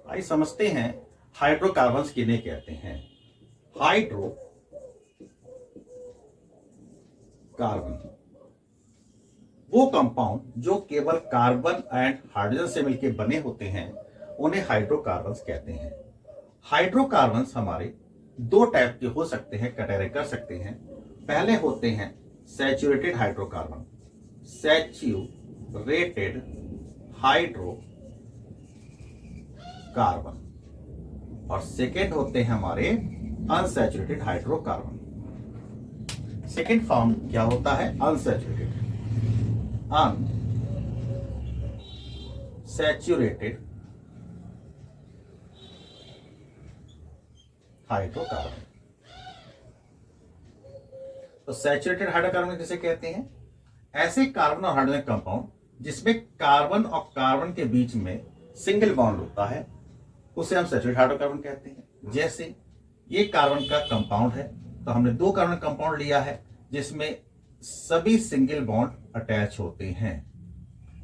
आइए समझते हैं हाइड्रोकार्बन्स किन्हें कहते हैं। हाइड्रो कार्बन वो कंपाउंड जो केवल कार्बन एंड हाइड्रोजन से मिलकर बने होते हैं उन्हें हाइड्रोकार्बन्स कहते हैं। हाइड्रोकार्बन्स हमारे दो टाइप के हो सकते हैं, कैटेगरी कर सकते हैं। पहले होते हैं सैचुरेटेड हाइड्रोकार्बन, सैचुरेटेड हाइड्रोकार्बन, और सेकेंड होते हैं हमारे अनसैचुरेटेड हाइड्रोकार्बन। सेकेंड फॉर्म क्या होता है? Unsaturated hydrocarbon. तो सैचुरेटेड हाइड्रोकार्बन किसे कहते हैं? ऐसे कार्बन और हाइड्रोजन कंपाउंड जिसमें कार्बन और कार्बन के बीच में सिंगल बॉन्ड होता है उसे हम सैचुरेटेड हाइड्रोकार्बन कहते हैं। जैसे ये कार्बन का कंपाउंड है, तो हमने दो कार्बन कंपाउंड लिया है जिसमें सभी सिंगल बॉन्ड अटैच होते हैं।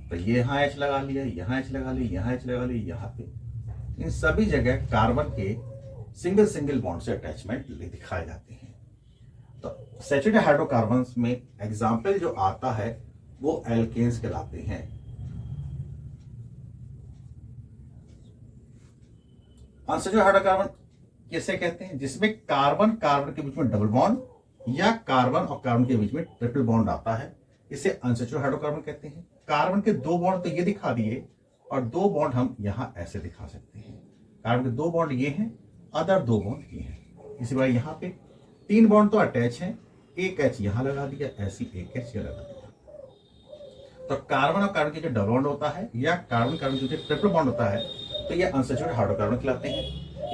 तो ये यहां एच लगा लिया, यहां एच लगा लिया, यहां एच लगा लिया, यहां पे, इन सभी जगह कार्बन के सिंगल बॉन्ड से अटैचमेंट दिखाए जाते हैं। तो सैचुरेटेड हाइड्रोकार्बन्स में एग्जाम्पल जो आता है वो एल्केन्स कहलाते हैं। अनसैचुरेटेड हाइड्रोकार्बन किसे कहते हैं? जिसमें कार्बन कार्बन के बीच में डबल बॉन्ड या कार्बन और कार्बन के बीच में ट्रिपल बॉन्ड आता है, इसे अनसैचुरेटेड हाइड्रोकार्बन कहते हैं। कार्बन के दो बॉन्ड तो ये दिखा दिए, और दो बॉन्ड हम यहां ऐसे दिखा सकते हैं। कार्बन के दो बॉन्ड ये हैं, अदर दो बॉन्ड ये हैं। इसी बार यहां पे तीन बॉन्ड तो अटैच हैं, एक एच यहां लगा दिया, ऐसी एक एच यहां लगा दिया। तो कार्बन और कार्बन के जो डबल बॉन्ड होता है या कार्बन कार्बन के जो ट्रिपल बॉन्ड होता है, तो ये अनसैचुरेटेड हाइड्रोकार्बन कहलाते हैं।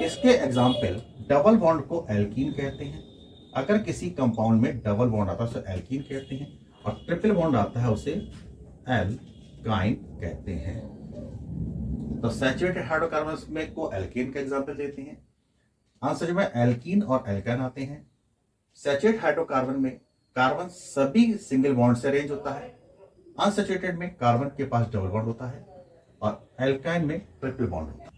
इसके एग्जाम्पल, डबल बॉन्ड को एल्कीन कहते हैं। अगर किसी कंपाउंड में डबल बॉन्ड आता है उसे एल्कीन कहते हैं, और ट्रिपल बॉन्ड आता है उसे एल्काइन कहते हैं। तो सैचुरेटेड हाइड्रोकार्बन्स में को एल्कीन का एग्जांपल देते हैं। अनसैचुरेटेड में एल्कीन और एल्काइन आते हैं। सैचुरेटेड हाइड्रोकार्बन में कार्बन सभी सिंगल बॉन्ड से अरेंज होता है। अनसैचुरेटेड में कार्बन के पास डबल बॉन्ड होता है, और एल्काइन में ट्रिपल बॉन्ड होता है।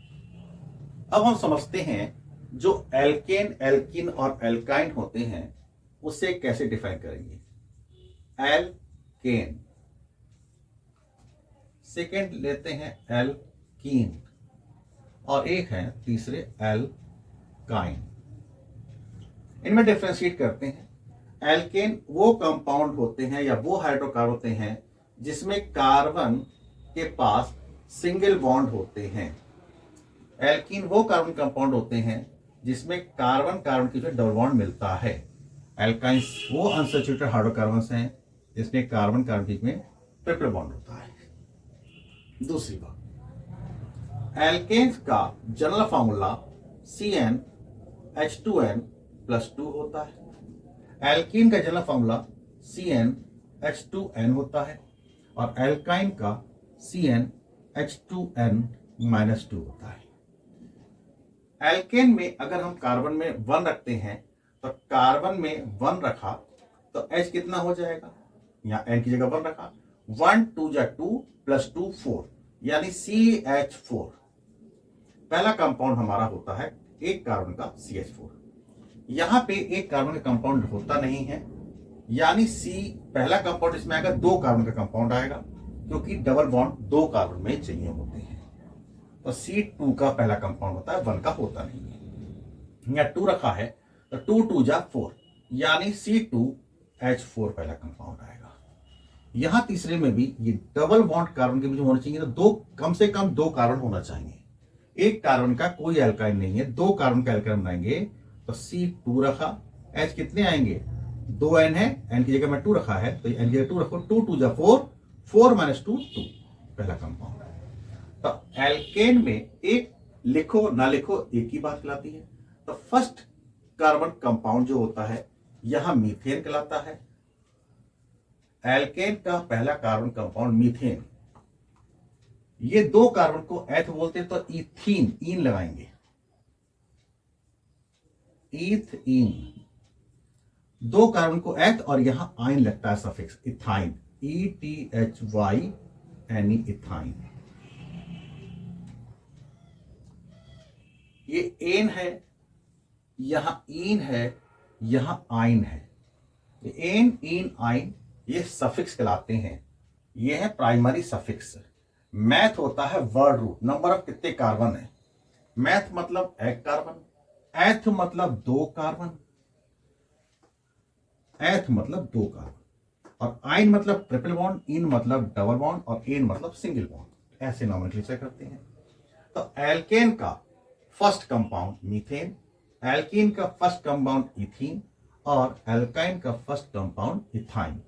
अब हम समझते हैं जो एल्केन, एल्कीन और एल्काइन होते हैं उसे कैसे डिफाइन करेंगे। एल्केन, सेकेंड लेते हैं एल्कीन, और एक है तीसरे एल्काइन। इनमें डिफरेंशिएट करते हैं। एल्केन वो कंपाउंड होते हैं या वो हाइड्रोकार्बन होते हैं जिसमें कार्बन के पास सिंगल बॉन्ड होते हैं। एल्कीन वो कार्बन कंपाउंड होते हैं जिसमें कार्बन कार्बन के बीच डबल बॉन्ड मिलता है। एल्काइंस वो अनसैचुरेटेड हाइड्रोकार्बन्स हैं जिसमें कार्बन कार्बन के बीच में ट्रिपल बॉन्ड होता है। दूसरी बात, एल्केन्स का जनरल फार्मूला CnH2n+2 होता है। एल्कीन का जनरल फार्मूला CnH2n होता है, और एल्काइन का CnH2n-2 होता है। एल्केन में अगर हम कार्बन में 1 रखते हैं, तो कार्बन में 1 रखा तो H कितना हो जाएगा? यहां N की जगह 1 रखा, 1 2 जा 2 + 2 4, यानी CH4। पहला कंपाउंड हमारा होता है एक कार्बन का CH4। यहां पे एक कार्बन का कंपाउंड होता नहीं है, यानी C पहला कंपाउंड इसमें आएगा, दो कार्बन का कंपाउंड आएगा, क्योंकि डबल बॉन्ड दो कार्बन में चाहिए होते हैं। तो C2 का पहला कंपाउंड होता है, 1 का होता नहीं है। यहाँ 2 रखा है तो 2 2 जा 4, यानी C2H4 पहला कंपाउंड आएगा। यहां तीसरे में भी ये डबल बॉन्ड कार्बन के बीच में होना चाहिए, तो दो, कम से कम दो कार्बन होना चाहिए। एक कार्बन का कोई एल्काइन नहीं है, दो कार्बन का एल्काइन बनाएंगे, तो C2 रखा, H कितने आएंगे? 2N है, N की जगह में 2 रखा है, तो N की जगह 2 रखो, 2 2 जा 4, 4 - 2 2 पहला कंपाउंड। तो एल्केन में एक लिखो ना लिखो एक ही बात कहलाती है। तो फर्स्ट कार्बन कंपाउंड जो होता है यहां मीथेन कहलाता है। एल्केन का पहला कार्बन कंपाउंड मीथेन। ये दो कार्बन को एथ बोलते हैं, तो इथीन, ईन लगाएंगे, ईथीन। दो कार्बन को एथ और यहां आइन लगता है सफिक्स, इथाइन, ETHYNE, इथाइन। ये एन है, यहां इन है, यहां आइन है। एन इन आइन ये सफिक्स कहलाते हैं, ये है प्राइमरी सफिक्स। मैथ होता है वर्ड रूट, नंबर ऑफ कितने कार्बन है। मैथ मतलब एक कार्बन, एथ मतलब दो कार्बन, एथ मतलब दो कार्बन, और आइन मतलब ट्रिपल बॉन्ड, इन मतलब डबल बॉन्ड, और एन मतलब सिंगल बॉन्ड। ऐसे नॉमेनक्लेचर करते हैं। तो एल्केन का फर्स्ट कंपाउंड मीथेन, एल्कीन का फर्स्ट कंपाउंड इथीन, और एल्काइन का फर्स्ट कंपाउंड इथाइन।